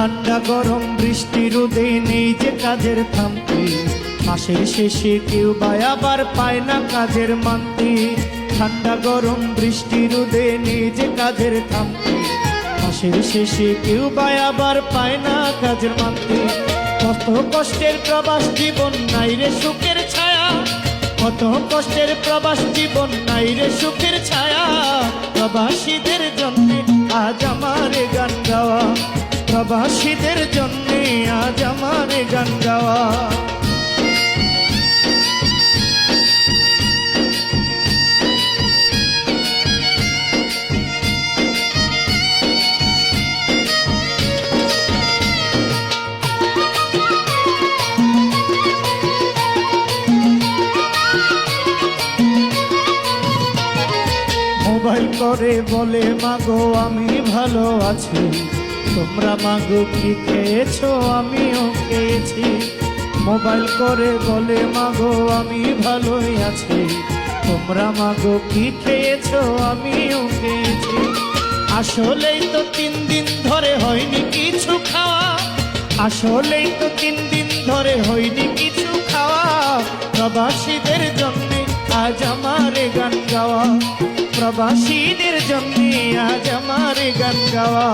ঠান্ডা গরম বৃষ্টি রোদে নেই যে কাজের থামতি, মাসের শেষে কেউ বা আবার পায় না কাজের মান্তি। ঠান্ডা গরম বৃষ্টি রোদে নেই যে কাজের থামতি, মাসের শেষে কেউ বা আবার পায় না কাজের মান্তি। কত কষ্টের প্রবাস জীবন নাই রে সুখের ছায়া, কত কষ্টের প্রবাস জীবন নাই রে সুখের ছায়া। প্রবাসীদের জন্য আজ আমার গান গাওয়া, প্রবাসীদের জন্য আজ আমার গান গাওয়া। মোবাইল করে বলে মাগো আমি ভালো আছি, তোমরা মাগো কি খেয়েছো আমিও খেয়েছি। মোবাইল করে বলে মাগো আমি ভালোই আছি, তোমরা মাগো কি খেয়েছো আমিও খেয়েছি। আসলেই তো 3 দিন ধরে হয়নি কিছু খাওয়া, আসলেই তো 3 দিন ধরে হয়নি কিছু খাওয়া। প্রবাসীদের জন্য আজ আমার গান গাওয়া, প্রবাসীদের জন্য আজ আমার গান গাওয়া।